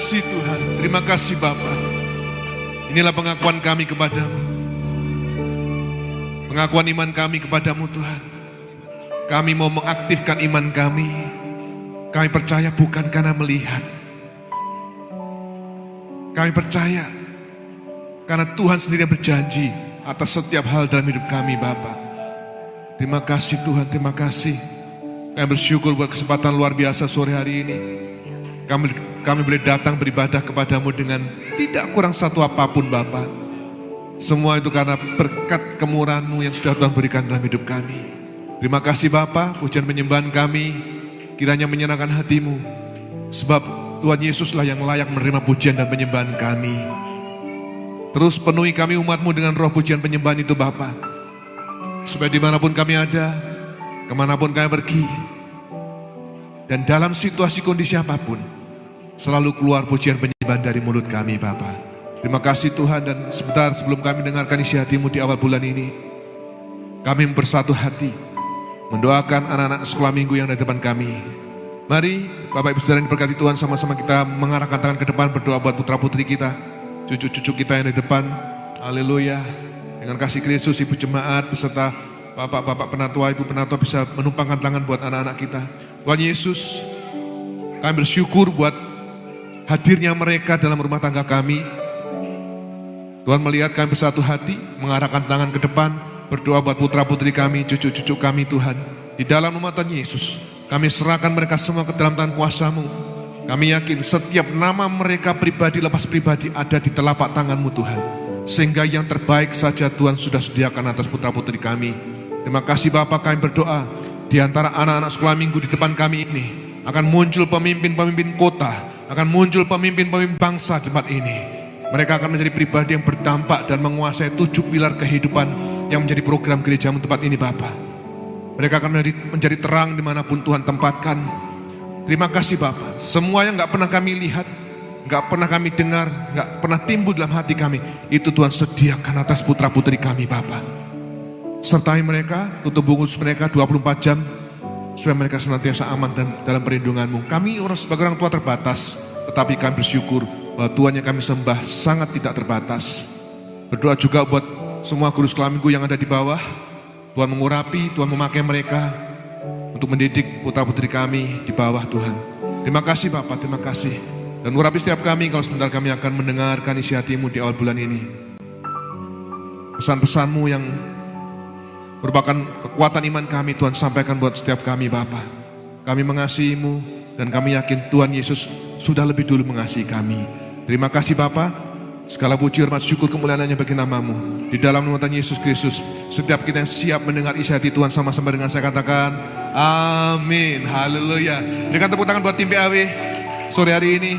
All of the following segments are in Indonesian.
kasih Tuhan, terima kasih Bapa. Inilah pengakuan kami kepadamu. Pengakuan iman kami kepadamu Tuhan. Kami mau mengaktifkan iman kami. Kami percaya bukan karena melihat. Kami percaya karena Tuhan sendiri yang berjanji atas setiap hal dalam hidup kami Bapa. Terima kasih Tuhan, terima kasih. Kami bersyukur buat kesempatan luar biasa sore hari ini. Kami boleh datang beribadah kepadamu dengan tidak kurang satu apapun Bapa. Semua itu karena berkat kemurahan-Mu yang sudah Tuhan berikan dalam hidup kami. Terima kasih Bapa, pujian penyembahan kami kiranya menyenangkan hati-Mu. Sebab Tuhan Yesuslah yang layak menerima pujian dan penyembahan kami. Terus penuhi kami umat-Mu dengan roh pujian penyembahan itu Bapa. Supaya dimanapun kami ada, kemanapun kami pergi, dan dalam situasi kondisi apapun, selalu keluar pujian penyembahan dari mulut kami Bapa. Terima kasih Tuhan, dan sebentar sebelum kami dengarkan isi hati-Mu di awal bulan ini, kami bersatu hati mendoakan anak-anak sekolah minggu yang ada di depan kami. Mari Bapak Ibu Saudara yang diberkati Tuhan, sama-sama kita mengarahkan tangan ke depan, berdoa buat putra putri kita, cucu-cucu kita yang ada di depan. Haleluya. Dengan kasih Kristus, Ibu Jemaat beserta Bapak-bapak penatua, Ibu penatua bisa menumpangkan tangan buat anak-anak kita. Tuhan Yesus, kami bersyukur buat hadirnya mereka dalam rumah tangga kami. Tuhan melihat kami bersatu hati, mengarahkan tangan ke depan, berdoa buat putra putri kami, cucu-cucu kami Tuhan. Di dalam nama Tuhan Yesus, kami serahkan mereka semua ke dalam tangan kuasa-Mu. Kami yakin setiap nama mereka pribadi lepas pribadi ada di telapak tangan-Mu Tuhan. Sehingga yang terbaik saja Tuhan sudah sediakan atas putra putri kami. Terima kasih Bapak, kami berdoa di antara anak-anak sekolah minggu di depan kami ini akan muncul pemimpin-pemimpin kota, akan muncul pemimpin-pemimpin bangsa di tempat ini. Mereka akan menjadi pribadi yang berdampak dan menguasai 7 pilar kehidupan yang menjadi program gereja tempat ini Bapak. Mereka akan menjadi terang dimanapun Tuhan tempatkan. Terima kasih Bapak, semua yang gak pernah kami lihat, gak pernah kami dengar, gak pernah timbul dalam hati kami, itu Tuhan sediakan atas putra putri kami Bapak. Sertai mereka, tutup bungkus mereka 24 jam, supaya mereka senantiasa aman dan dalam perlindungan-Mu. Kami sebagai orang tua terbatas, tetapi kami bersyukur bahwa Tuhan yang kami sembah sangat tidak terbatas. Berdoa juga buat semua guru sekolah minggu yang ada di bawah. Tuhan mengurapi, Tuhan memakai mereka untuk mendidik putra putri kami di bawah Tuhan. Terima kasih Bapak, terima kasih. Dan urapi setiap kami kalau sebentar kami akan mendengarkan isi hati-Mu di awal bulan ini. Pesan-pesan-Mu yang merupakan kekuatan iman kami Tuhan sampaikan buat setiap kami Bapa. Kami mengasihi-Mu dan kami yakin Tuhan Yesus sudah lebih dulu mengasihi kami. Terima kasih Bapa. Segala puji hormat syukur kemuliaan-Nya bagi nama-Mu. Di dalam nama Tuhan Yesus Kristus, setiap kita yang siap mendengar isi hati Tuhan sama-sama dengan saya katakan amin. Haleluya. Berikan tepuk tangan buat tim PAW sore hari ini.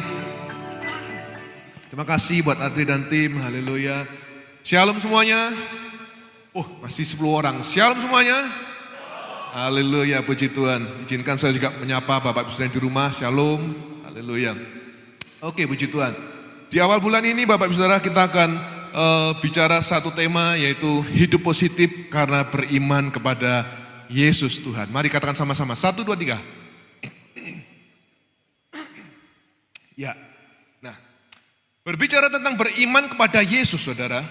Terima kasih buat Adri dan tim. Haleluya. Shalom semuanya. Masih 10 orang. Shalom semuanya. Haleluya, puji Tuhan. Izinkan saya juga menyapa Bapak Ibu Saudara di rumah. Shalom. Haleluya. Oke, puji Tuhan. Di awal bulan ini Bapak Ibu Saudara kita akan bicara satu tema, yaitu hidup positif karena beriman kepada Yesus Tuhan. Mari katakan sama-sama. 1, 2, 3. Ya. Nah, berbicara tentang beriman kepada Yesus Saudara.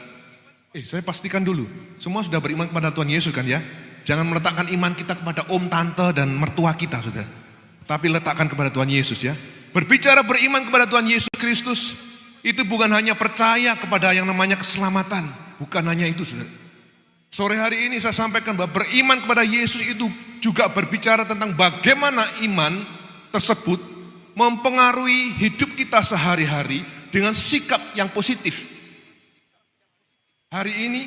Saya pastikan dulu, semua sudah beriman kepada Tuhan Yesus kan ya? Jangan meletakkan iman kita kepada om, tante, dan mertua kita Saudara. Tapi letakkan kepada Tuhan Yesus ya. Berbicara beriman kepada Tuhan Yesus Kristus, itu bukan hanya percaya kepada yang namanya keselamatan. Bukan hanya itu Saudara. Sore hari ini saya sampaikan bahwa beriman kepada Yesus itu juga berbicara tentang bagaimana iman tersebut mempengaruhi hidup kita sehari-hari dengan sikap yang positif. Hari ini,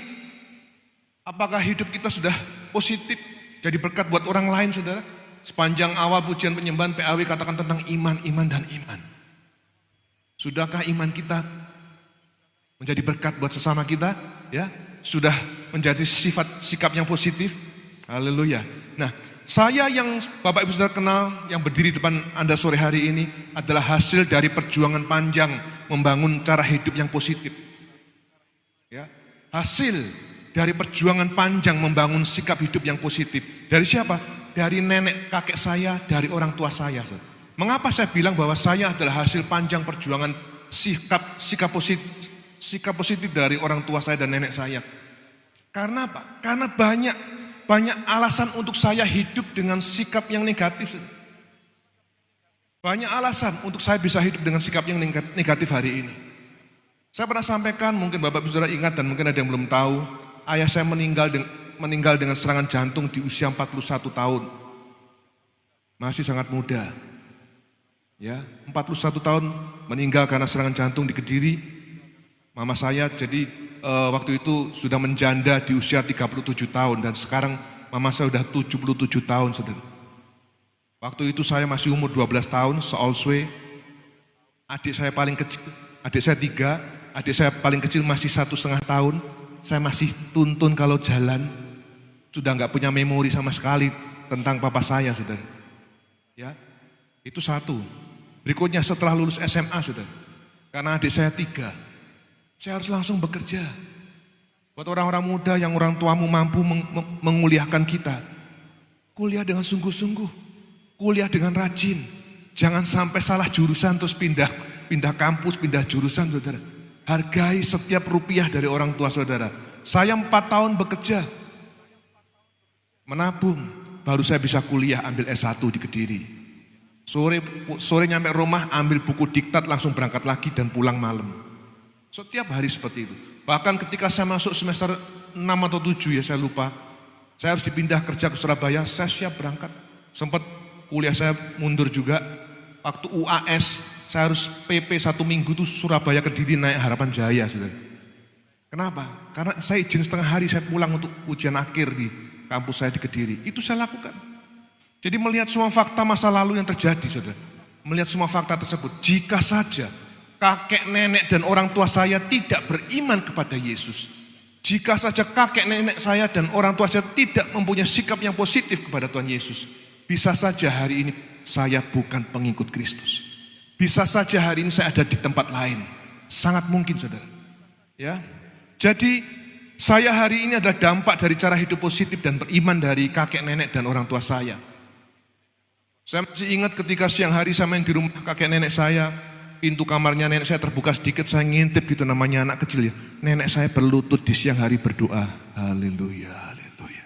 apakah hidup kita sudah positif jadi berkat buat orang lain Saudara? Sepanjang awal pujian penyembahan PAW katakan tentang iman, iman, dan iman. Sudahkah iman kita menjadi berkat buat sesama kita? Ya, sudah menjadi sikap yang positif? Haleluya. Nah, saya yang Bapak Ibu Saudara kenal, yang berdiri di depan Anda sore hari ini adalah hasil dari perjuangan panjang membangun cara hidup yang positif. Ya, hasil dari perjuangan panjang membangun sikap hidup yang positif. Dari siapa? Dari nenek kakek saya, dari orang tua saya. Mengapa saya bilang bahwa saya adalah hasil panjang perjuangan sikap positif dari orang tua saya dan nenek saya? Karena apa? Karena banyak alasan untuk saya hidup dengan sikap yang negatif. Banyak alasan untuk saya bisa hidup dengan sikap yang negatif hari ini. Saya pernah sampaikan, mungkin Bapak Saudara ingat dan mungkin ada yang belum tahu, ayah saya meninggal dengan serangan jantung di usia 41 tahun. Masih sangat muda. Ya, 41 tahun meninggal karena serangan jantung di Kediri. Mama saya jadi waktu itu sudah menjanda di usia 37 tahun dan sekarang mama saya sudah 77 tahun, Saudara. Waktu itu saya masih umur 12 tahun, seolswe. Adik saya paling kecil, adik saya 3, adik saya paling kecil masih 1,5 tahun. Saya masih tuntun kalau jalan. Sudah nggak punya memori sama sekali tentang papa saya, Saudara. Ya, itu satu. Berikutnya setelah lulus SMA, Saudara. Karena adik saya 3, saya harus langsung bekerja. Buat orang-orang muda yang orang tuamu mampu menguliahkan kita, kuliah dengan sungguh-sungguh. Kuliah dengan rajin, jangan sampai salah jurusan terus pindah kampus, pindah jurusan, Saudara. Hargai setiap rupiah dari orang tua saudara. Saya 4 tahun bekerja, menabung, baru saya bisa kuliah ambil S1 di Kediri. Sore nyampe rumah ambil buku diktat langsung berangkat lagi dan pulang malam. Setiap hari seperti itu. Bahkan ketika saya masuk semester 6 atau 7 ya saya lupa. Saya harus dipindah kerja ke Surabaya, saya siap berangkat. Sempat kuliah saya mundur juga. Waktu UAS saya harus PP 1 minggu tuh Surabaya Kediri naik Harapan Jaya, Saudara. Kenapa? Karena saya izin setengah hari saya pulang untuk ujian akhir di kampus saya di Kediri. Itu saya lakukan. Jadi melihat semua fakta masa lalu yang terjadi, Saudara. Melihat semua fakta tersebut, jika saja kakek nenek dan orang tua saya tidak beriman kepada Yesus, jika saja kakek nenek saya dan orang tua saya tidak mempunyai sikap yang positif kepada Tuhan Yesus, bisa saja hari ini saya bukan pengikut Kristus. Bisa saja hari ini saya ada di tempat lain. Sangat mungkin, Saudara. Ya. Jadi saya hari ini adalah dampak dari cara hidup positif dan beriman dari kakek nenek dan orang tua saya. Saya masih ingat ketika siang hari saya main di rumah kakek nenek saya, pintu kamarnya nenek saya terbuka sedikit, saya ngintip gitu, namanya anak kecil ya. Nenek saya berlutut di siang hari berdoa. Haleluya, haleluya.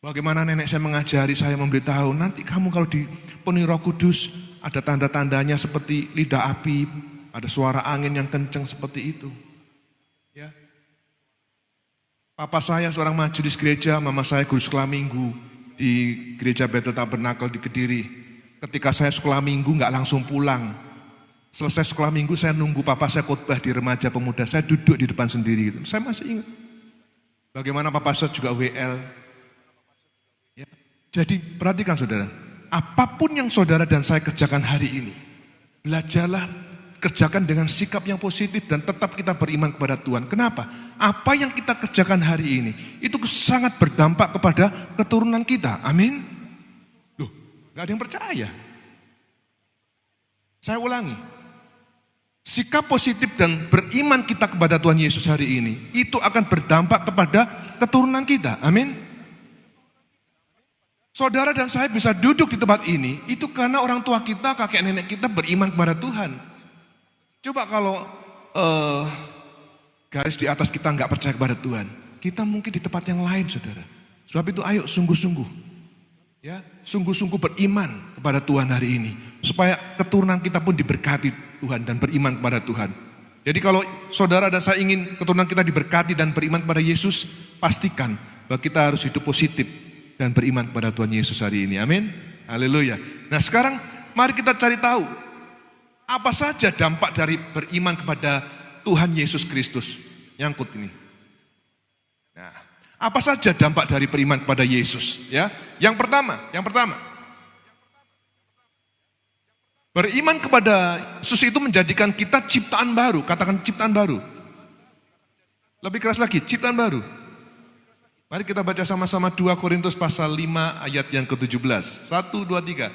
Bagaimana nenek saya mengajari saya, memberitahu, nanti kamu kalau dipenuhi Roh Kudus, ada tanda-tandanya seperti lidah api, ada suara angin yang kencang seperti itu. Ya. Papa saya seorang majelis gereja, mama saya guru sekolah minggu di gereja Bethel Tabernakel di Kediri. Ketika saya sekolah minggu nggak langsung pulang. Selesai sekolah minggu saya nunggu papa saya khotbah di remaja pemuda. Saya duduk di depan sendiri gitu. Saya masih ingat. Bagaimana papa saya juga WL. Ya. Jadi perhatikan saudara. Apapun yang saudara dan saya kerjakan hari ini, belajarlah kerjakan dengan sikap yang positif dan tetap kita beriman kepada Tuhan. Kenapa? Apa yang kita kerjakan hari ini itu sangat berdampak kepada keturunan kita. Amin. Loh, gak ada yang percaya. Saya ulangi. Sikap positif dan beriman kita kepada Tuhan Yesus hari ini itu akan berdampak kepada keturunan kita. Amin. Saudara dan saya bisa duduk di tempat ini itu karena orang tua kita, kakek nenek kita beriman kepada Tuhan. Coba kalau garis di atas kita nggak percaya kepada Tuhan, kita mungkin di tempat yang lain, saudara. Sebab itu ayo sungguh-sungguh, ya sungguh-sungguh beriman kepada Tuhan hari ini, supaya keturunan kita pun diberkati Tuhan dan beriman kepada Tuhan. Jadi kalau saudara dan saya ingin keturunan kita diberkati dan beriman kepada Yesus, pastikan bahwa kita harus hidup positif dan beriman kepada Tuhan Yesus hari ini. Amin. Haleluya. Nah sekarang mari kita cari tahu. Apa saja dampak dari beriman kepada Tuhan Yesus Kristus? Nyangkut ini. Nah, apa saja dampak dari beriman kepada Yesus? Ya, yang pertama. Beriman kepada Yesus itu menjadikan kita ciptaan baru. Katakan ciptaan baru. Lebih keras lagi, ciptaan baru. Mari kita baca sama-sama 2 Korintus pasal 5 ayat yang ke-17. 1, 2, 3.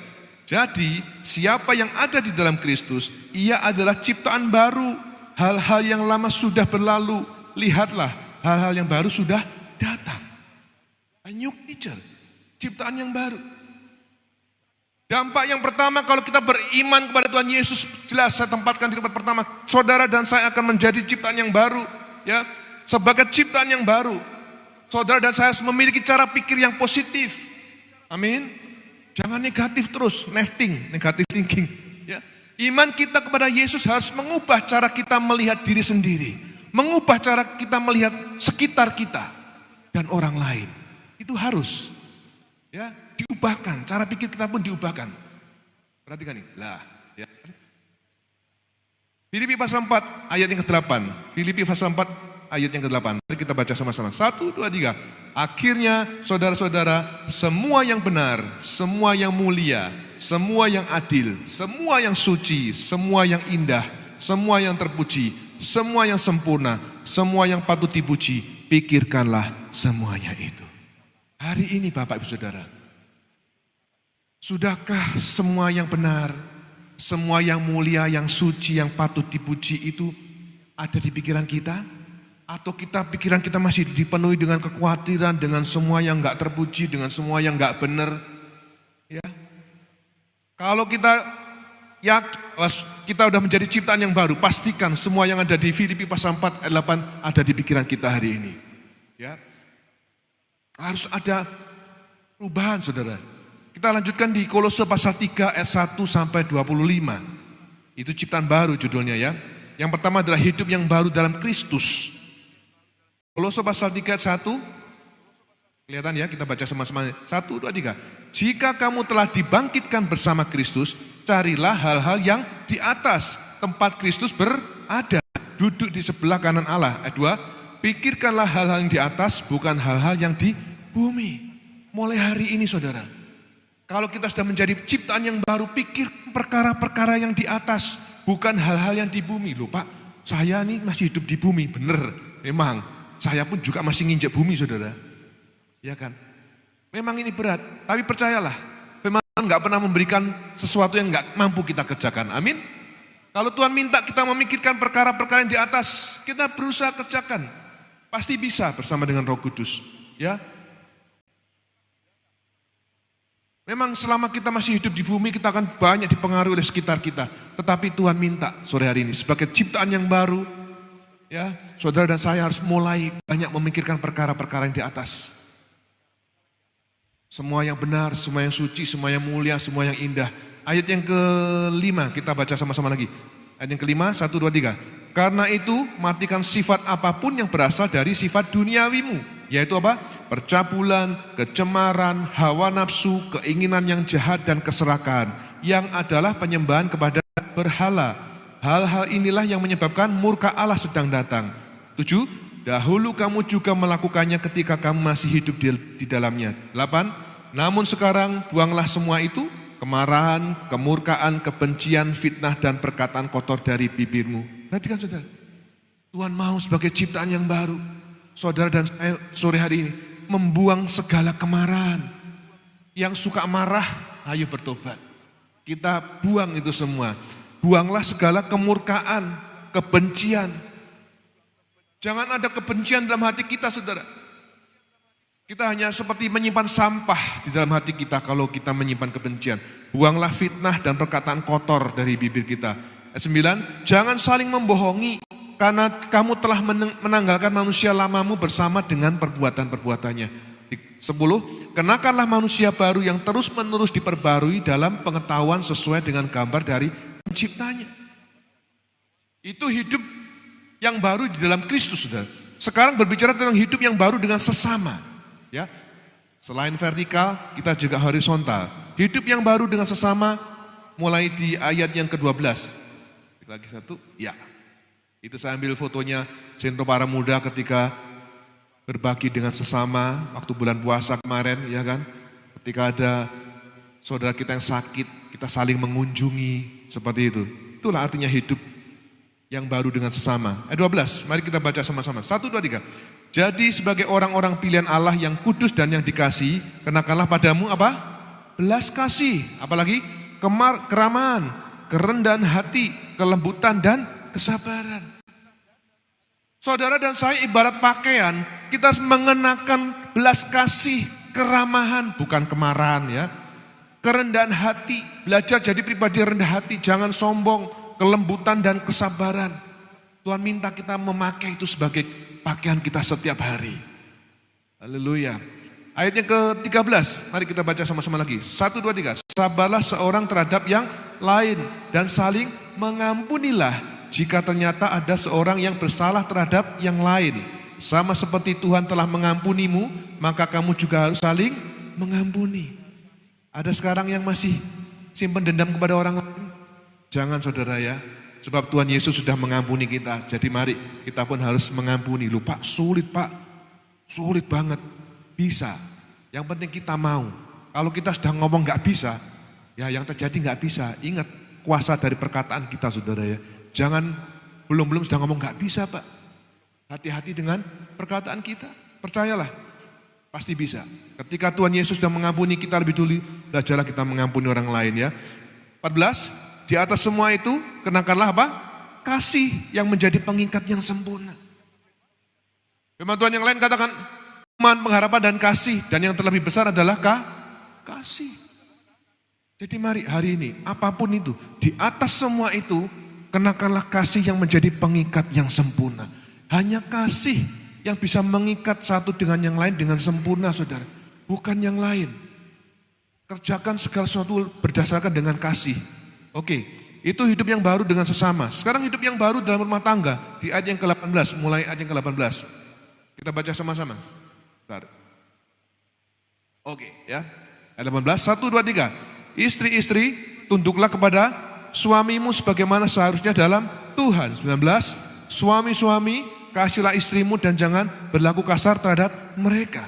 Jadi siapa yang ada di dalam Kristus, ia adalah ciptaan baru. Hal-hal yang lama sudah berlalu, lihatlah hal-hal yang baru sudah datang. A new creature, ciptaan yang baru. Dampak yang pertama kalau kita beriman kepada Tuhan Yesus, jelas saya tempatkan di tempat pertama, saudara dan saya akan menjadi ciptaan yang baru, ya. Sebagai ciptaan yang baru, saudara dan saya harus memiliki cara pikir yang positif. Amin. Jangan negatif terus, nesting, negatif thinking, ya. Iman kita kepada Yesus harus mengubah cara kita melihat diri sendiri, mengubah cara kita melihat sekitar kita dan orang lain. Itu harus, ya, diubahkan, cara pikir kita pun diubahkan. Perhatikan nih, lah, ya. Filipi pasal 4 ayat yang ke-8. Filipi pasal 4 ayat yang ke-8. Mari kita baca sama-sama. 1, 2, 3. Akhirnya saudara-saudara, semua yang benar, semua yang mulia, semua yang adil, semua yang suci, semua yang indah, semua yang terpuji, semua yang sempurna, semua yang patut dipuji, pikirkanlah semuanya itu. Hari ini Bapak Ibu Saudara, sudahkah semua yang benar, semua yang mulia, yang suci, yang patut dipuji itu ada di pikiran kita? Atau pikiran kita masih dipenuhi dengan kekhawatiran, dengan semua yang enggak terpuji, dengan semua yang enggak benar? Ya. Kalau kita udah menjadi ciptaan yang baru, pastikan semua yang ada di Filipi pasal 4 ayat 8 ada di pikiran kita hari ini. Ya. Harus ada perubahan, saudara. Kita lanjutkan di Kolose pasal 3 ayat 1 sampai 25. Itu ciptaan baru judulnya, ya. Yang pertama adalah hidup yang baru dalam Kristus. Kolose pasal 3 ayat 1. Kelihatan ya, kita baca sama-sama. 1, 2, 3. Jika kamu telah dibangkitkan bersama Kristus, carilah hal-hal yang di atas, tempat Kristus berada, duduk di sebelah kanan Allah. Ayat 2. Pikirkanlah hal-hal yang di atas, bukan hal-hal yang di bumi. Mulai hari ini saudara, kalau kita sudah menjadi ciptaan yang baru, pikir perkara-perkara yang di atas, bukan hal-hal yang di bumi. Loh Pak, saya nih masih hidup di bumi, bener. Memang, saya pun juga masih nginjak bumi saudara. Ya kan? Memang ini berat, tapi percayalah, memang gak pernah memberikan sesuatu yang gak mampu kita kerjakan. Amin? Kalau Tuhan minta kita memikirkan perkara-perkara yang di atas, kita berusaha kerjakan. Pasti bisa bersama dengan Roh Kudus. Ya. Memang selama kita masih hidup di bumi, kita akan banyak dipengaruhi oleh sekitar kita. Tetapi Tuhan minta sore hari ini, sebagai ciptaan yang baru, ya, saudara dan saya harus mulai banyak memikirkan perkara-perkara yang di atas. Semua yang benar, semua yang suci, semua yang mulia, semua yang indah. Ayat yang ke-5, kita baca sama-sama lagi. Ayat yang ke-5, 1, 2, 3. Karena itu, matikan sifat apapun yang berasal dari sifat duniawimu. Yaitu apa? Percabulan, kecemaran, hawa nafsu, keinginan yang jahat dan keserakahan. Yang adalah penyembahan kepada berhala. Hal-hal inilah yang menyebabkan murka Allah sedang datang. 7. Dahulu kamu juga melakukannya ketika kamu masih hidup di dalamnya. 8. Namun sekarang buanglah semua itu, kemarahan, kemurkaan, kebencian, fitnah, dan perkataan kotor dari bibirmu. Perhatikan saudara, Tuhan mau sebagai ciptaan yang baru, saudara dan saya sore hari ini, membuang segala kemarahan. Yang suka marah, ayo bertobat. Kita buang itu semua. Buanglah segala kemurkaan, kebencian. Jangan ada kebencian dalam hati kita saudara. Kita hanya seperti menyimpan sampah di dalam hati kita kalau kita menyimpan kebencian. Buanglah fitnah dan perkataan kotor dari bibir kita. Ayat 9, jangan saling membohongi karena kamu telah menanggalkan manusia lamamu bersama dengan perbuatan-perbuatannya. 10, kenakanlah manusia baru yang terus-menerus diperbarui dalam pengetahuan sesuai dengan gambar dari penciptanya. Itu hidup yang baru di dalam Kristus, saudara. Sekarang berbicara tentang hidup yang baru dengan sesama. Ya, selain vertikal, kita juga horizontal. Hidup yang baru dengan sesama, mulai di ayat yang ke-12. Lagi satu, ya. Itu saya ambil fotonya Sento para muda ketika berbagi dengan sesama waktu bulan puasa kemarin, ya kan. Ketika ada saudara kita yang sakit, kita saling mengunjungi, seperti itu. Itulah artinya hidup yang baru dengan sesama. Ayat 12, mari kita baca sama-sama. 1, 2, 3. Jadi sebagai orang-orang pilihan Allah yang kudus dan yang dikasihi, kenakanlah padamu apa? Belas kasih, apalagi keramahan, kerendahan hati, kelembutan dan kesabaran. Saudara dan saya ibarat pakaian, kita harus mengenakan belas kasih, keramahan, bukan kemarahan ya. kerendahan hati, belajar jadi pribadi rendah hati, jangan sombong, kelembutan dan kesabaran. Tuhan minta kita memakai itu sebagai pakaian kita setiap hari. Haleluya. Ayat yang ke-13, mari kita baca sama-sama lagi. 1, 2, 3. Sabarlah seorang terhadap yang lain dan saling mengampunilah jika ternyata ada seorang yang bersalah terhadap yang lain. Sama seperti Tuhan telah mengampunimu, maka kamu juga harus saling mengampuni. Ada sekarang yang masih simpan dendam kepada orang lain? Jangan saudara ya, sebab Tuhan Yesus sudah mengampuni kita. Jadi mari kita pun harus mengampuni. Lupa sulit Pak, sulit banget. Bisa, yang penting kita mau. Kalau kita sudah ngomong gak bisa, ya yang terjadi gak bisa. Ingat kuasa dari perkataan kita saudara ya. Jangan belum sudah ngomong gak bisa Pak. Hati-hati dengan perkataan kita, percayalah. Pasti bisa. Ketika Tuhan Yesus sudah mengampuni kita lebih dulu, belajarlah kita mengampuni orang lain ya. 14, di atas semua itu kenakanlah apa? Kasih yang menjadi pengikat yang sempurna. Firman Tuhan yang lain katakan, iman, pengharapan dan kasih. Dan yang terlebih besar adalah kasih. Jadi mari hari ini, apapun itu, di atas semua itu, kenakanlah kasih yang menjadi pengikat yang sempurna. Hanya kasih yang bisa mengikat satu dengan yang lain dengan sempurna saudara. Bukan yang lain. Kerjakan segala sesuatu berdasarkan dengan kasih. Oke, itu hidup yang baru dengan sesama. Sekarang hidup yang baru dalam rumah tangga. Di ayat yang ke-18, mulai ayat yang ke-18. Kita baca sama-sama. Bentar. Oke ya. Ayat 18, 1, 2, 3. Istri-istri, tunduklah kepada suamimu sebagaimana seharusnya dalam Tuhan. 19, suami-suami, kasihlah istrimu dan jangan berlaku kasar terhadap mereka.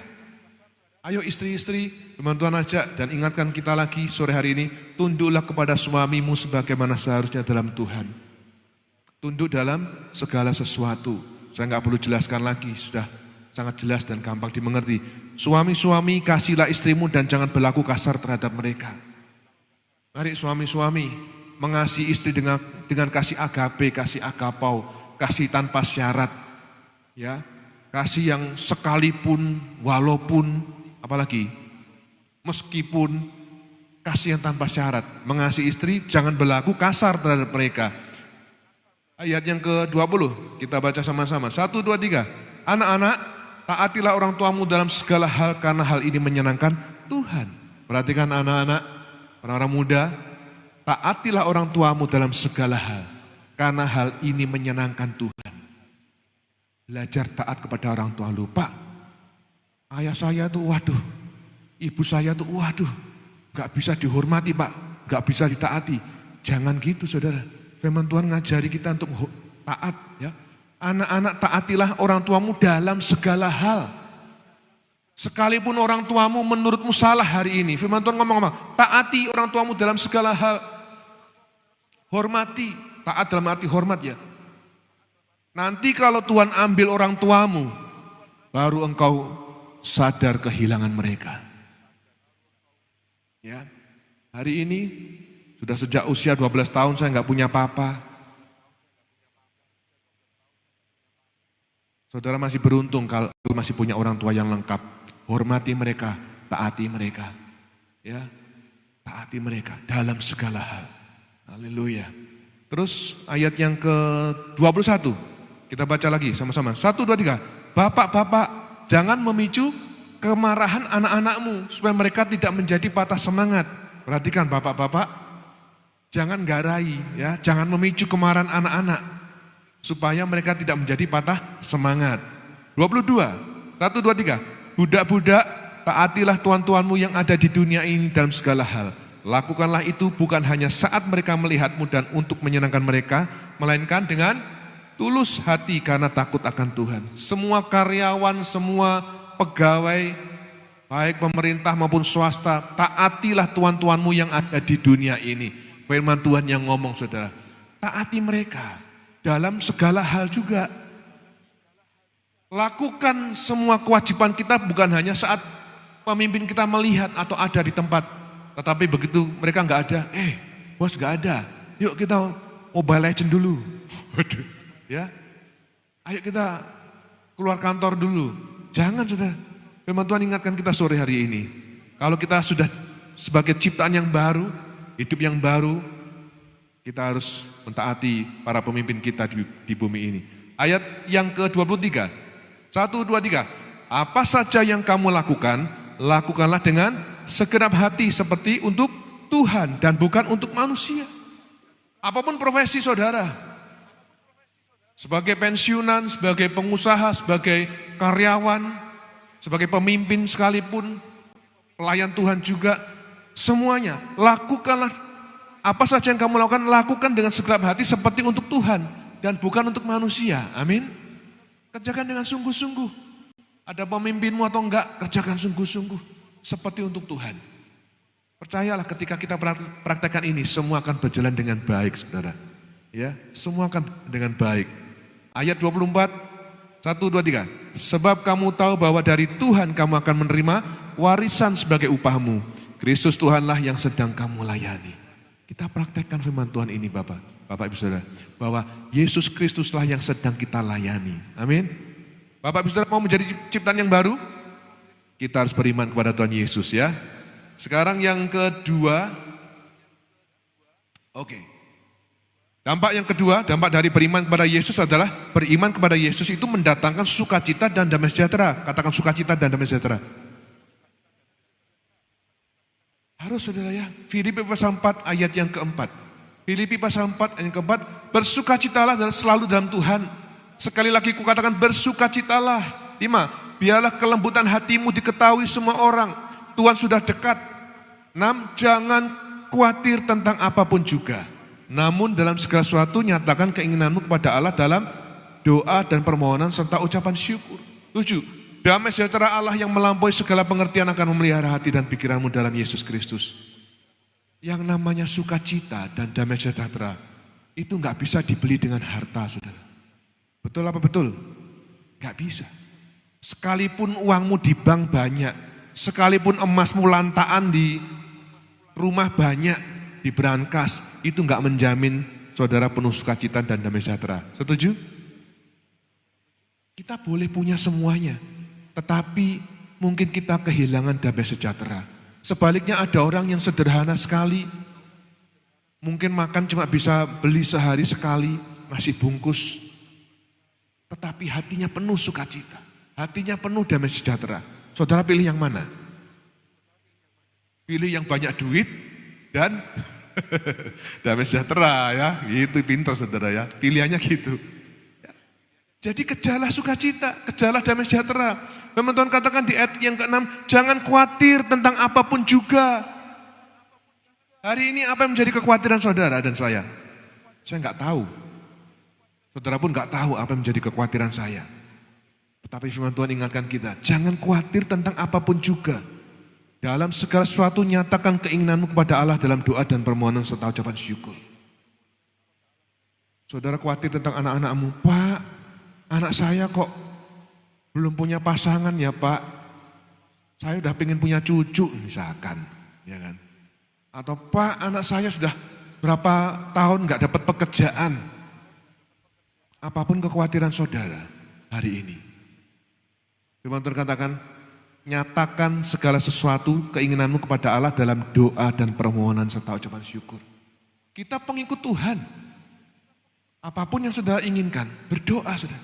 Ayo istri-istri, firman Tuhan ajak dan ingatkan kita lagi sore hari ini, tunduklah kepada suamimu sebagaimana seharusnya dalam Tuhan. Tunduk dalam segala sesuatu. Saya nggak perlu jelaskan lagi, sudah sangat jelas dan gampang dimengerti. Suami-suami, kasihlah istrimu dan jangan berlaku kasar terhadap mereka. Mari suami-suami mengasihi istri dengan kasih agape, kasih agapau, kasih tanpa syarat. Ya, kasih yang sekalipun, walaupun, apalagi meskipun, kasih yang tanpa syarat. Mengasihi istri jangan berlaku kasar terhadap mereka. Ayat yang ke-20 kita baca sama-sama. 1, 2, 3. Anak-anak, taatilah orang tuamu dalam segala hal karena hal ini menyenangkan Tuhan. Perhatikan anak-anak, orang-orang muda, taatilah orang tuamu dalam segala hal karena hal ini menyenangkan Tuhan. Belajar taat kepada orang tua. Lupa, ayah saya tuh waduh, ibu saya tuh waduh, gak bisa dihormati Pak, gak bisa ditaati. Jangan gitu saudara. Firman Tuhan ngajari kita untuk taat ya. Anak-anak taatilah orang tuamu dalam segala hal. Sekalipun orang tuamu menurutmu salah hari ini. Firman Tuhan ngomong-ngomong, taati orang tuamu dalam segala hal. Hormati, taat dalam arti hormat ya. Nanti kalau Tuhan ambil orang tuamu, baru engkau sadar kehilangan mereka. Ya, hari ini sudah sejak usia 12 tahun saya nggak punya apa-apa. Saudara masih beruntung kalau masih punya orang tua yang lengkap. Hormati mereka, taati mereka. Ya, taati mereka dalam segala hal. Haleluya. Terus ayat yang ke-21. Kita baca lagi sama-sama. 1, 2, 3. Bapak-bapak, jangan memicu kemarahan anak-anakmu supaya mereka tidak menjadi patah semangat. Perhatikan bapak-bapak, jangan garai ya, jangan memicu kemarahan anak-anak supaya mereka tidak menjadi patah semangat. 22. 1, 2, 3. Budak-budak, taatilah tuan-tuanmu yang ada di dunia ini dalam segala hal. Lakukanlah itu bukan hanya saat mereka melihatmu dan untuk menyenangkan mereka, melainkan dengan tulus hati karena takut akan Tuhan. Semua karyawan, semua pegawai, baik pemerintah maupun swasta, taatilah tuan-tuanmu yang ada di dunia ini. Firman Tuhan yang ngomong saudara, taati mereka dalam segala hal juga. Lakukan semua kewajiban kita bukan hanya saat pemimpin kita melihat atau ada di tempat. Tetapi begitu mereka nggak ada, bos nggak ada, yuk kita Mobile Legend dulu. Ya, ayo kita keluar kantor dulu. Jangan saudara, firman Tuhan ingatkan kita sore hari ini. Kalau kita sudah sebagai ciptaan yang baru, hidup yang baru, kita harus mentaati para pemimpin kita di bumi ini. Ayat yang ke-23, 1, 2, 3. Apa saja yang kamu lakukan, lakukanlah dengan segenap hati seperti untuk Tuhan dan bukan untuk manusia. Apapun profesi saudara, sebagai pensiunan, sebagai pengusaha, sebagai karyawan, sebagai pemimpin sekalipun, pelayan Tuhan juga, semuanya lakukanlah apa saja yang kamu lakukan dengan segenap hati seperti untuk Tuhan dan bukan untuk manusia. Amin. Kerjakan dengan sungguh-sungguh. Ada pemimpinmu atau enggak, kerjakan sungguh-sungguh seperti untuk Tuhan. Percayalah ketika kita praktekkan ini, semua akan berjalan dengan baik, saudara. Ya, semua akan dengan baik. Ayat 24, 1, 2, 3. Sebab kamu tahu bahwa dari Tuhan kamu akan menerima warisan sebagai upahmu. Kristus Tuhanlah yang sedang kamu layani. Kita praktekkan firman Tuhan ini Bapak Ibu Saudara, bahwa Yesus Kristuslah yang sedang kita layani. Amin. Bapak Ibu Saudara mau menjadi ciptaan yang baru? Kita harus beriman kepada Tuhan Yesus ya. Sekarang yang kedua, oke. Dampak yang kedua, dampak dari beriman kepada Yesus adalah beriman kepada Yesus itu mendatangkan sukacita dan damai sejahtera. Katakan sukacita dan damai sejahtera. Harus saudara ya, Filipi pasal 4 ayat yang keempat. Filipi pasal 4 ayat yang keempat, bersukacitalah selalu dalam Tuhan. Sekali lagi kukatakan bersukacitalah. 5, biarlah kelembutan hatimu diketahui semua orang. Tuhan sudah dekat. 6, jangan khawatir tentang apapun juga. Namun dalam segala sesuatu nyatakan keinginanmu kepada Allah dalam doa dan permohonan serta ucapan syukur. 7, damai sejahtera Allah yang melampaui segala pengertian akan memelihara hati dan pikiranmu dalam Yesus Kristus. Yang namanya sukacita dan damai sejahtera itu nggak bisa dibeli dengan harta, saudara. Betul apa betul? Nggak bisa. Sekalipun uangmu di bank banyak, sekalipun emasmu lantaan di rumah banyak, di brankas, itu nggak menjamin saudara penuh sukacita dan damai sejahtera. Setuju? Kita boleh punya semuanya, tetapi mungkin kita kehilangan damai sejahtera. Sebaliknya ada orang yang sederhana sekali, mungkin makan cuma bisa beli sehari sekali, nasi bungkus, tetapi hatinya penuh sukacita, hatinya penuh damai sejahtera. Saudara pilih yang mana? Pilih yang banyak duit dan damai sejahtera ya, gitu pintar saudara ya, pilihannya gitu. Jadi kejarlah sukacita, kejarlah damai sejahtera. Firman Tuhan katakan di ayat yang ke-6, jangan khawatir tentang apapun juga. Hari ini apa yang menjadi kekhawatiran saudara dan saya? Saya nggak tahu. Saudara pun nggak tahu apa yang menjadi kekhawatiran saya. Tetapi firman Tuhan ingatkan kita, jangan khawatir tentang apapun juga. Dalam segala sesuatu nyatakan keinginanmu kepada Allah dalam doa dan permohonan serta ucapan syukur. Saudara khawatir tentang anak-anakmu, Pak, anak saya kok belum punya pasangan ya Pak. Saya udah pengen punya cucu misalkan, ya kan? Atau Pak, anak saya sudah berapa tahun nggak dapat pekerjaan. Apapun kekhawatiran saudara hari ini. Firman Tuhan katakan, nyatakan segala sesuatu keinginanmu kepada Allah dalam doa dan permohonan serta ucapan syukur. Kita pengikut Tuhan. Apapun yang saudara inginkan, berdoa saudara.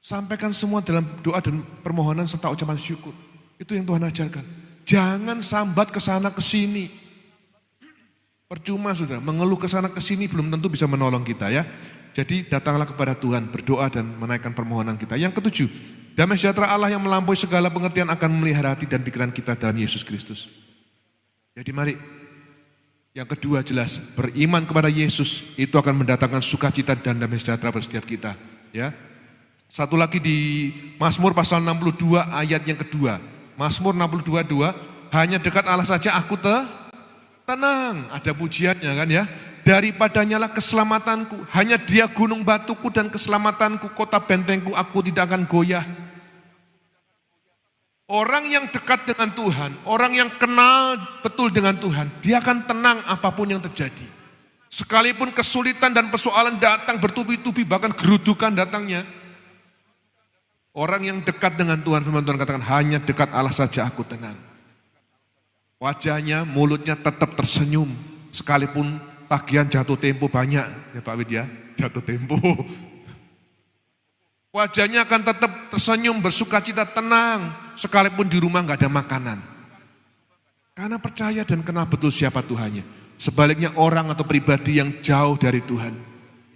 Sampaikan semua dalam doa dan permohonan serta ucapan syukur. Itu yang Tuhan ajarkan. Jangan sambat ke sana ke sini. Percuma sudah, mengeluh ke sana ke sini belum tentu bisa menolong kita ya. Jadi datanglah kepada Tuhan, berdoa dan menaikkan permohonan kita. Yang ketujuh, damai sejahtera Allah yang melampaui segala pengertian akan memelihara hati dan pikiran kita dalam Yesus Kristus. Jadi mari, yang kedua jelas, beriman kepada Yesus itu akan mendatangkan sukacita dan damai sejahtera pada setiap kita. Ya. Satu lagi di Mazmur pasal 62 ayat yang kedua. Mazmur 62:2, hanya dekat Allah saja aku tenang. Ada pujiannya kan ya. Daripadanya lah keselamatanku. Hanya Dia gunung batuku dan keselamatanku, kota bentengku, aku tidak akan goyah. Orang yang dekat dengan Tuhan, orang yang kenal betul dengan Tuhan, dia akan tenang apapun yang terjadi. Sekalipun kesulitan dan persoalan datang bertubi-tubi, bahkan gerudukan datangnya. Orang yang dekat dengan Tuhan, firman Tuhan katakan, hanya dekat Allah saja aku tenang. Wajahnya, mulutnya tetap tersenyum. Sekalipun tagihan jatuh tempo banyak. Ya Pak Wid ya, jatuh tempo. Wajahnya akan tetap tersenyum, bersukacita, tenang. Sekalipun di rumah nggak ada makanan. Karena percaya dan kenal betul siapa Tuhannya. Sebaliknya orang atau pribadi yang jauh dari Tuhan,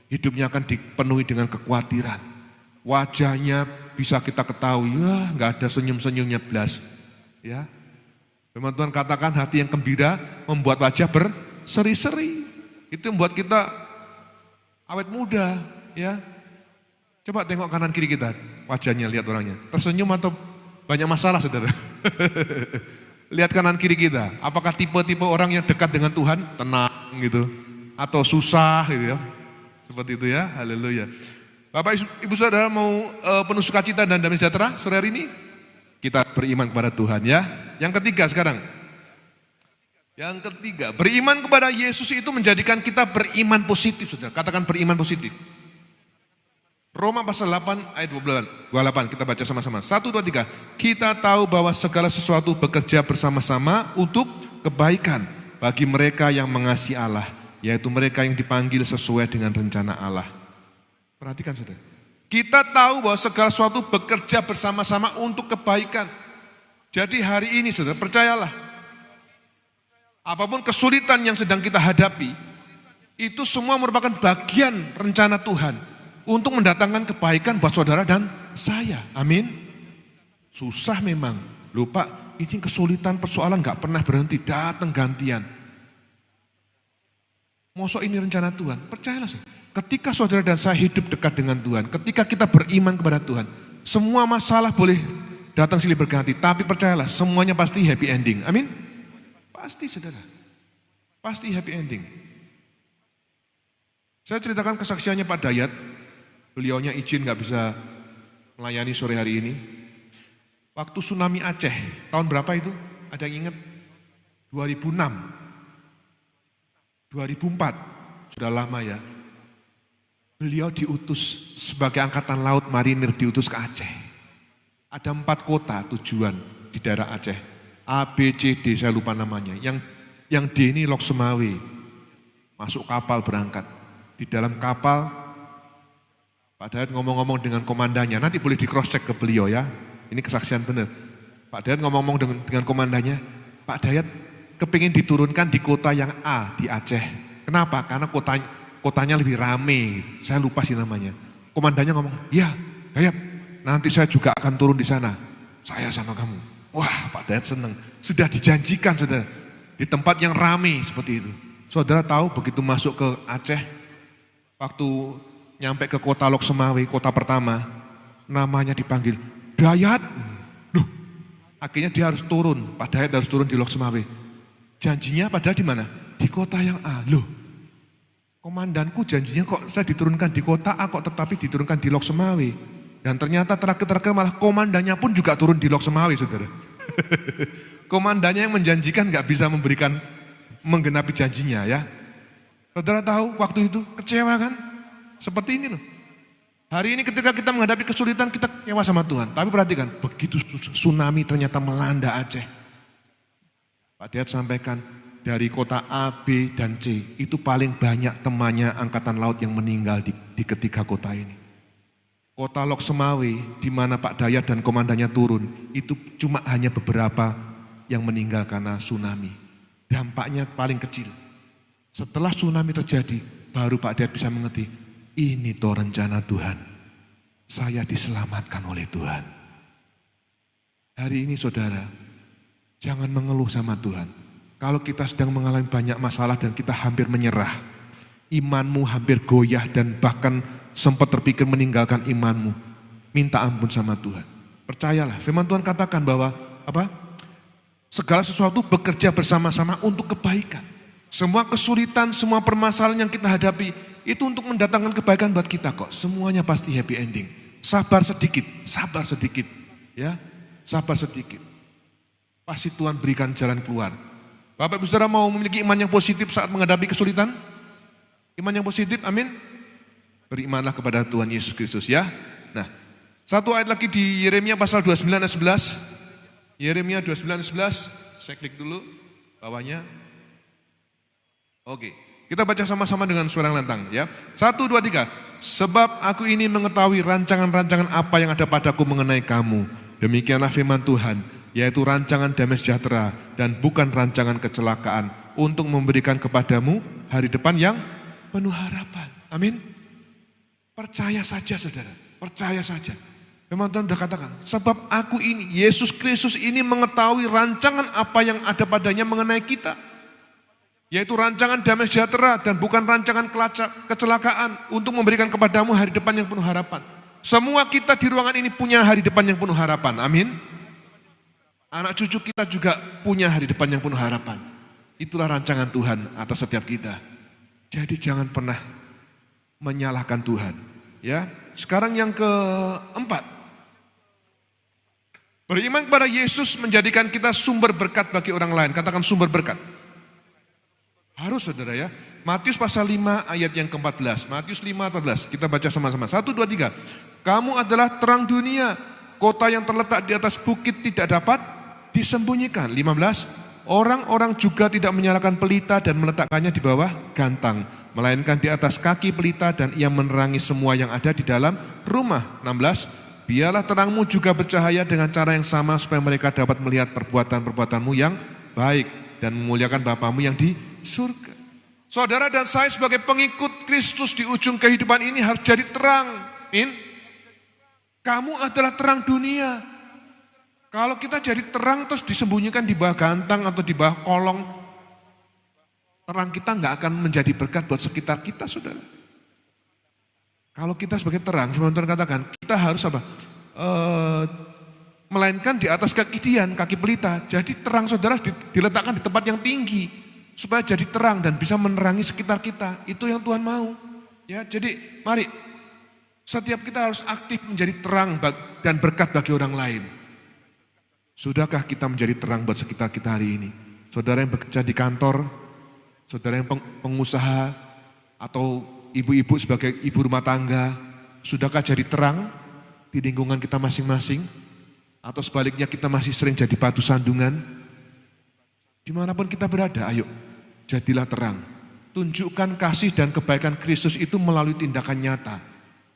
hidupnya akan dipenuhi dengan kekhawatiran. Wajahnya bisa kita ketahui, nggak ada senyum-senyumnya belas. Ya, firman Tuhan katakan hati yang gembira membuat wajah berseri-seri. Itu yang membuat kita awet muda. Ya, coba tengok kanan kiri kita, wajahnya lihat orangnya. Tersenyum atau banyak masalah saudara? Lihat kanan kiri kita, apakah tipe-tipe orang yang dekat dengan Tuhan, tenang gitu, atau susah gitu ya, seperti itu ya, haleluya. Bapak Ibu Saudara mau penuh sukacita dan damai sejahtera sore hari ini? Kita beriman kepada Tuhan ya. Yang ketiga sekarang, yang ketiga, beriman kepada Yesus itu menjadikan kita beriman positif saudara, katakan beriman positif. Roma pasal 8 ayat 28, kita baca sama-sama. 1, 2, 3. Kita tahu bahwa segala sesuatu bekerja bersama-sama untuk kebaikan bagi mereka yang mengasihi Allah, yaitu mereka yang dipanggil sesuai dengan rencana Allah. Perhatikan saudara. Kita tahu bahwa segala sesuatu bekerja bersama-sama untuk kebaikan. Jadi hari ini saudara, percayalah. Apapun kesulitan yang sedang kita hadapi, itu semua merupakan bagian rencana Tuhan untuk mendatangkan kebaikan buat saudara dan saya. Amin. Susah memang. Lupa, ini kesulitan persoalan gak pernah berhenti, datang gantian. Mosok ini rencana Tuhan, percayalah. Ketika saudara dan saya hidup dekat dengan Tuhan, ketika kita beriman kepada Tuhan, semua masalah boleh datang silih berganti, tapi percayalah semuanya pasti happy ending. Amin. Pasti saudara. Pasti happy ending. Saya ceritakan kesaksiannya Pak Dayat. Beliaunya izin gak bisa melayani sore hari ini. Waktu tsunami Aceh, tahun berapa itu? Ada yang ingat? 2006, 2004, sudah lama ya. Beliau diutus sebagai angkatan laut marinir, diutus ke Aceh. Ada 4 kota tujuan di daerah Aceh. A, B, C, D, saya lupa namanya. Yang D ini Lok Semawe. Masuk kapal berangkat. Di dalam kapal, Pak Dayat ngomong-ngomong dengan komandannya, nanti boleh di cross check ke beliau ya, ini kesaksian benar. Pak Dayat ngomong-ngomong dengan komandannya, Pak Dayat kepingin diturunkan di kota yang A di Aceh. Kenapa? Karena kotanya lebih rame, saya lupa sih namanya. Komandannya ngomong, ya Dayat, nanti saya juga akan turun di sana, saya sama kamu. Wah Pak Dayat senang, sudah dijanjikan saudara, di tempat yang rame seperti itu. Saudara tahu begitu masuk ke Aceh, waktu nyampe ke kota Lok Semawe, kota pertama, namanya dipanggil Dayat. Loh, akhirnya dia harus turun, Pak Dayat harus turun di Lok Semawe. Janjinya padahal di mana? Di kota yang A. Loh, komandanku janjinya kok saya diturunkan di kota A kok tetapi diturunkan di Lok Semawe. Dan ternyata terakhir malah komandannya pun juga turun di Lok Semawe, saudara. Komandannya yang menjanjikan gak bisa menggenapi janjinya ya. Saudara tahu waktu itu kecewa kan? Seperti ini loh. Hari ini ketika kita menghadapi kesulitan kita kecewa sama Tuhan. Tapi perhatikan, begitu tsunami ternyata melanda Aceh. Pak Dayat sampaikan dari kota A, B, dan C. Itu paling banyak temannya angkatan laut yang meninggal di ketiga kota ini. Kota Lok Semawe di mana Pak Dayat dan komandannya turun. Itu cuma hanya beberapa yang meninggal karena tsunami. Dampaknya paling kecil. Setelah tsunami terjadi baru Pak Dayat bisa mengerti. Ini toh rencana Tuhan. Saya diselamatkan oleh Tuhan. Hari ini saudara, jangan mengeluh sama Tuhan. Kalau kita sedang mengalami banyak masalah dan kita hampir menyerah, imanmu hampir goyah dan bahkan sempat terpikir meninggalkan imanmu, minta ampun sama Tuhan. Percayalah, firman Tuhan katakan bahwa segala sesuatu bekerja bersama-sama untuk kebaikan. Semua kesulitan, semua permasalahan yang kita hadapi, itu untuk mendatangkan kebaikan buat kita kok. Semuanya pasti happy ending. Sabar sedikit, ya, sabar sedikit. Pasti Tuhan berikan jalan keluar. Bapak Ibu Saudara mau memiliki iman yang positif saat menghadapi kesulitan? Iman yang positif, amin. Berimanlah kepada Tuhan Yesus Kristus ya. Nah, satu ayat lagi di Yeremia pasal 29 ayat 11. Yeremia 29 ayat 11, saya klik dulu. Bawahnya. Oke. Kita baca sama-sama dengan suara yang lantang ya. 1, 2, 3. Sebab aku ini mengetahui rancangan-rancangan apa yang ada padaku mengenai kamu. Demikianlah firman Tuhan, yaitu rancangan damai sejahtera dan bukan rancangan kecelakaan, untuk memberikan kepadamu hari depan yang penuh harapan. Amin. Percaya saja saudara, percaya saja. Memang Tuhan sudah katakan, sebab aku ini, Yesus Kristus ini mengetahui rancangan apa yang ada padanya mengenai kita. Yaitu rancangan damai sejahtera dan bukan rancangan kecelakaan, untuk memberikan kepadamu hari depan yang penuh harapan. Semua kita di ruangan ini punya hari depan yang penuh harapan, amin. Anak cucu kita juga punya hari depan yang penuh harapan. Itulah rancangan Tuhan atas setiap kita. Jadi jangan pernah menyalahkan Tuhan. Ya, sekarang yang keempat. Beriman kepada Yesus menjadikan kita sumber berkat bagi orang lain. Katakan sumber berkat. Harus saudara ya. Matius pasal 5 ayat yang ke-14. Matius 5:14. Kita baca sama-sama. 1, 2, 3. Kamu adalah terang dunia. Kota yang terletak di atas bukit tidak dapat disembunyikan. 15. Orang-orang juga tidak menyalakan pelita dan meletakkannya di bawah gantang, melainkan di atas kaki pelita, dan ia menerangi semua yang ada di dalam rumah. 16. Biarlah terangmu juga bercahaya dengan cara yang sama, supaya mereka dapat melihat perbuatan-perbuatanmu yang baik dan memuliakan Bapamu yang di surga. Saudara dan saya sebagai pengikut Kristus di ujung kehidupan ini harus jadi terang. Amin. Kamu adalah terang dunia. Kalau kita jadi terang terus disembunyikan di bawah gantang atau di bawah kolong, terang kita nggak akan menjadi berkat buat sekitar kita, saudara. Kalau kita sebagai terang, seperti Tuhan katakan, kita harus apa? Melainkan di atas kaki dian, kaki pelita. Jadi terang saudara diletakkan di tempat yang tinggi, supaya jadi terang dan bisa menerangi sekitar kita. Itu yang Tuhan mau. Ya, jadi mari setiap kita harus aktif menjadi terang dan berkat bagi orang lain. Sudahkah kita menjadi terang buat sekitar kita hari ini? Saudara yang bekerja di kantor, saudara yang pengusaha, atau ibu-ibu sebagai ibu rumah tangga, sudahkah jadi terang di lingkungan kita masing-masing? Atau sebaliknya kita masih sering jadi batu sandungan? Dimanapun kita berada, ayo jadilah terang. Tunjukkan kasih dan kebaikan Kristus itu melalui tindakan nyata.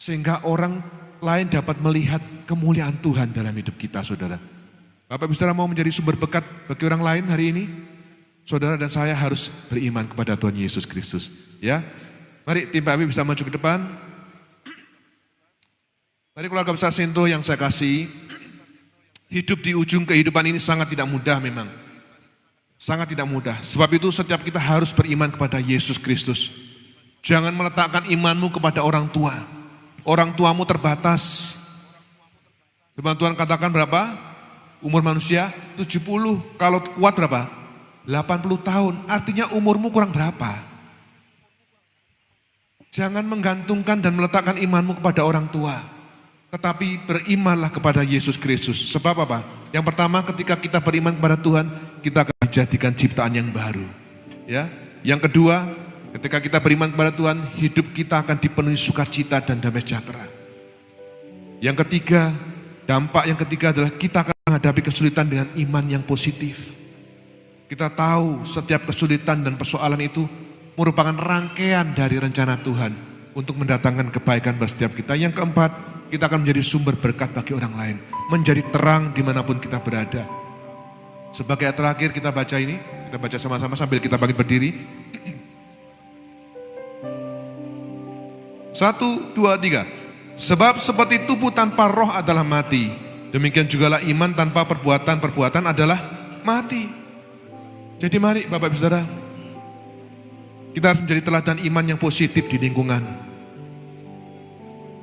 Sehingga orang lain dapat melihat kemuliaan Tuhan dalam hidup kita, saudara. Bapak Ibu Saudara mau menjadi sumber berkat bagi orang lain hari ini? Saudara dan saya harus beriman kepada Tuhan Yesus Kristus. Ya, mari tim Pak Abi bisa maju ke depan. Mari keluarga besar Sinto yang saya kasih. Hidup di ujung kehidupan ini sangat tidak mudah memang. Sangat tidak mudah. Sebab itu setiap kita harus beriman kepada Yesus Kristus. Jangan meletakkan imanmu kepada orang tua. Orang tuamu terbatas. Firman Tuhan katakan berapa? Umur manusia 70, kalau kuat berapa? 80 tahun, artinya umurmu kurang berapa? Jangan menggantungkan dan meletakkan imanmu kepada orang tua. Tetapi berimanlah kepada Yesus Kristus. Sebab apa? Yang pertama, ketika kita beriman kepada Tuhan, kita akan dijadikan ciptaan yang baru. Ya. Yang kedua, ketika kita beriman kepada Tuhan, hidup kita akan dipenuhi sukacita dan damai sejahtera. Yang ketiga, dampak yang ketiga adalah kita akan menghadapi kesulitan dengan iman yang positif. Kita tahu setiap kesulitan dan persoalan itu merupakan rangkaian dari rencana Tuhan untuk mendatangkan kebaikan bagi setiap kita. Yang keempat, kita akan menjadi sumber berkat bagi orang lain, menjadi terang dimanapun kita berada. Sebagai terakhir kita baca ini, kita baca sama-sama sambil kita bangkit berdiri. 1, 2, 3. Sebab seperti tubuh tanpa roh adalah mati, demikian jugalah iman tanpa perbuatan adalah mati. Jadi mari Bapak Ibu Saudara, kita harus menjadi teladan iman yang positif di lingkungan.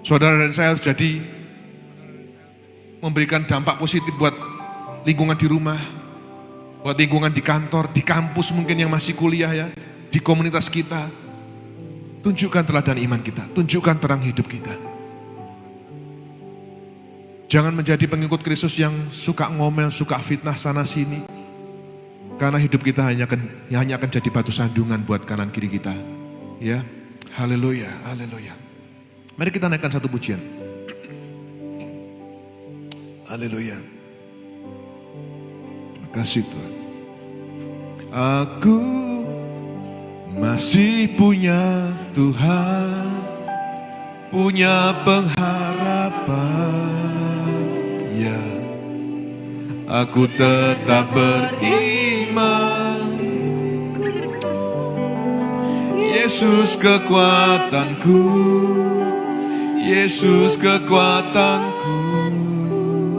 Saudara dan saya harus jadi memberikan dampak positif buat lingkungan di rumah, buat lingkungan di kantor, di kampus mungkin yang masih kuliah ya, di komunitas kita. Tunjukkan teladan iman kita, tunjukkan terang hidup kita. Jangan menjadi pengikut Kristus yang suka ngomel, suka fitnah sana sini. Karena hidup kita hanya akan jadi batu sandungan buat kanan kiri kita. Ya, haleluya, haleluya. Mari kita naikkan satu pujian. Haleluya. Terima kasih Tuhan. Aku masih punya Tuhan, punya pengharapan. Ya, aku tetap beriman. Yesus kekuatanku, Yesus kekuatanku.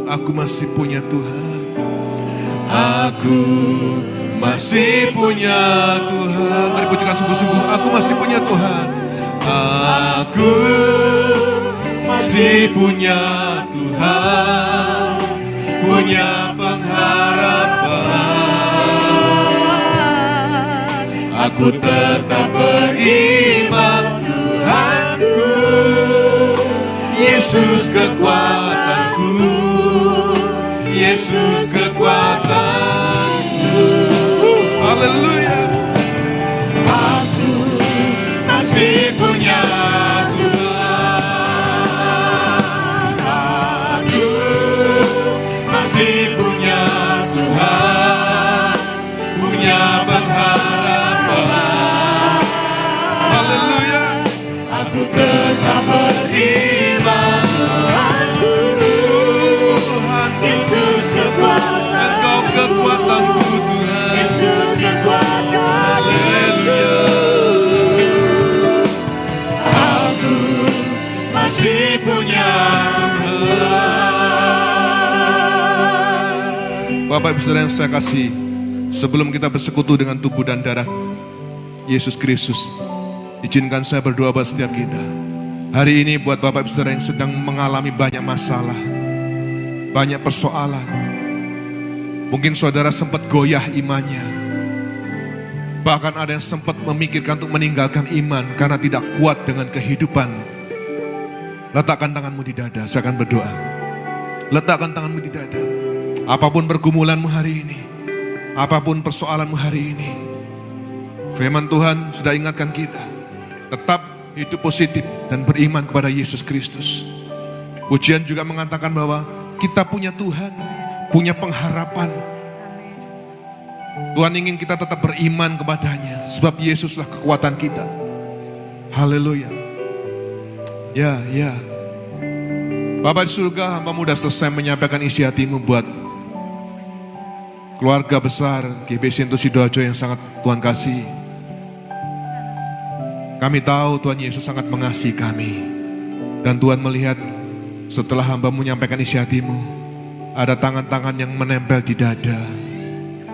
Aku masih punya Tuhan. Aku masih punya Tuhan. Mari pujikan sungguh-sungguh. Aku masih punya Tuhan. Aku masih punya Tuhan, punya pengharapan. Aku tetap beriman. Tuhanku, Yesus kekuatanku, Yesus kekuatanku. Haleluya. Aku masih punya Tuhan. Aku masih punya Tuhan, punya pengharapan. Haleluya. Aku tetap beriman. Yesus kekuatan, Engkau kekuatanku Tuhan. Yesus kekuatan. Haleluya. Aku masih punya Tuhan. Bapak Ibu Saudara yang saya kasih, sebelum kita bersekutu dengan tubuh dan darah Yesus Kristus, izinkan saya berdoa buat setiap kita. Hari ini buat Bapak Ibu Saudara yang sedang mengalami banyak masalah, banyak persoalan. Mungkin saudara sempat goyah imannya. Bahkan ada yang sempat memikirkan untuk meninggalkan iman karena tidak kuat dengan kehidupan. Letakkan tanganmu di dada, saya akan berdoa. Letakkan tanganmu di dada. Apapun pergumulanmu hari ini, apapun persoalanmu hari ini, firman Tuhan sudah ingatkan kita. Tetap hidup positif dan beriman kepada Yesus Kristus. Pujian juga mengatakan bahwa kita punya Tuhan, punya pengharapan. Tuhan ingin kita tetap beriman kepadanya, sebab Yesuslah kekuatan kita. Haleluya. Ya. Bapa di surga, hamba-Mu sudah selesai menyampaikan isi hati-Mu buat keluarga besar GBC Sentul Sidoarjo yang sangat Tuhan kasih. Kami tahu Tuhan Yesus sangat mengasihi kami. Dan Tuhan melihat setelah hamba-Mu menyampaikan isi hati-Mu, ada tangan-tangan yang menempel di dada.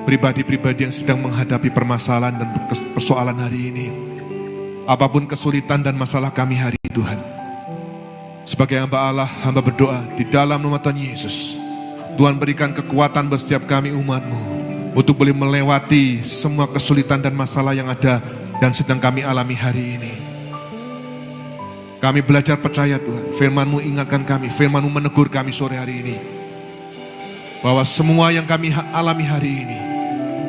Pribadi-pribadi yang sedang menghadapi permasalahan dan persoalan hari ini. Apapun kesulitan dan masalah kami hari ini Tuhan. Sebagai hamba Allah, hamba berdoa di dalam nama Tuhan Yesus. Tuhan berikan kekuatan buat setiap kami umat-Mu untuk boleh melewati semua kesulitan dan masalah yang ada dan sedang kami alami hari ini. Kami belajar percaya Tuhan, firman-Mu ingatkan kami, firman-Mu menegur kami sore hari ini. Bahwa semua yang kami alami hari ini,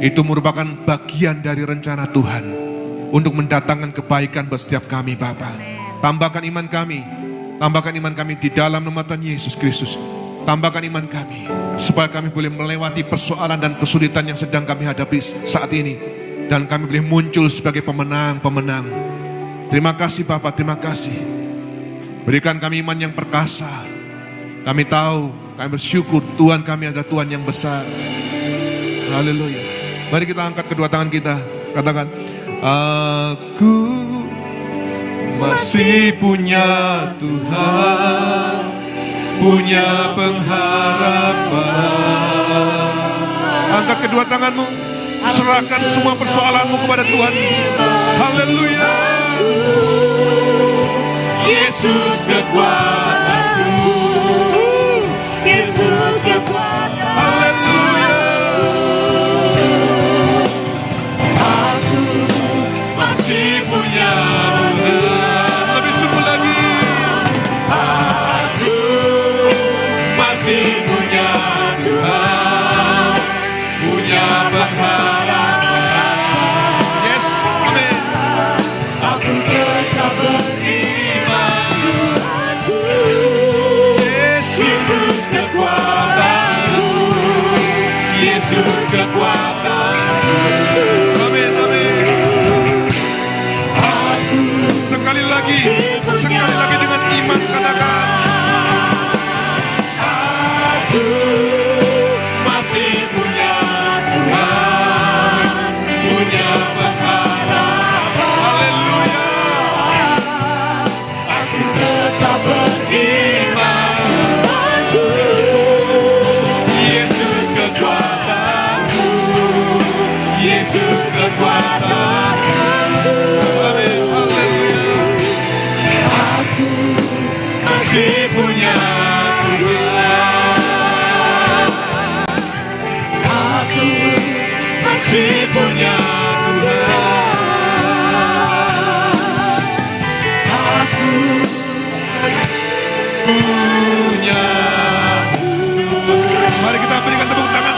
itu merupakan bagian dari rencana Tuhan untuk mendatangkan kebaikan buat setiap kami Bapa. Tambahkan iman kami di dalam nama Tuhan Yesus Kristus. Tambahkan iman kami, supaya kami boleh melewati persoalan dan kesulitan yang sedang kami hadapi saat ini. Dan kami boleh muncul sebagai pemenang-pemenang. Terima kasih Bapa, terima kasih. Berikan kami iman yang perkasa. Kami tahu, kami bersyukur Tuhan kami adalah Tuhan yang besar. Haleluya. Mari kita angkat kedua tangan kita. Katakan, aku masih punya Tuhan, punya pengharapan. Angkat kedua tanganmu, serahkan semua persoalanmu kepada Tuhan. Haleluya. Yesus kekuatanku, Yesus kekuatan. Haleluya. Aku masih punya Tuhan. Lebih sungguh lagi. Aku masih punya Tuhan, punya pengharapan. Yes, amin. Aku tetap beriman.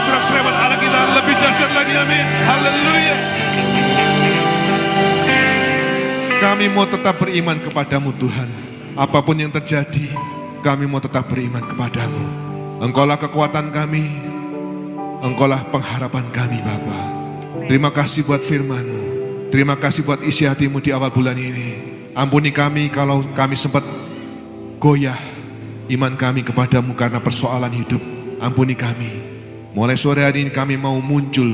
serak-serapan Allah kita lebih dahsyat lagi, amin. Haleluya. Kami mau tetap beriman kepadamu Tuhan. Apapun yang terjadi, kami mau tetap beriman kepadamu. Engkaulah kekuatan kami, Engkaulah pengharapan kami Bapa. Terima kasih buat firman-Mu. Terima kasih buat isi hati-Mu di awal bulan ini. Ampuni kami kalau kami sempat goyah iman kami kepadamu karena persoalan hidup. Ampuni kami. Mulai sore hari ini kami mau muncul,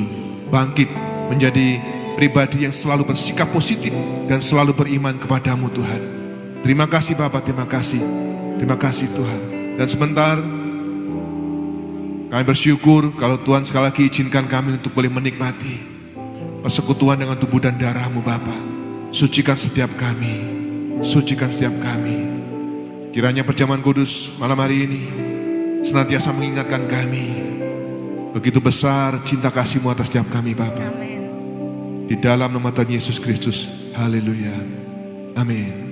bangkit, menjadi pribadi yang selalu bersikap positif dan selalu beriman kepadamu Tuhan. Terima kasih Bapa, terima kasih. Terima kasih Tuhan. Dan sebentar kami bersyukur kalau Tuhan sekali lagi izinkan kami untuk boleh menikmati persekutuan dengan tubuh dan darah-Mu Bapa. Sucikan setiap kami, sucikan setiap kami. Kiranya perjamuan kudus malam hari ini senantiasa mengingatkan kami begitu besar cinta kasih-Mu atas setiap kami Bapa. Di dalam nama Tuhan Yesus Kristus. Haleluya. Amin.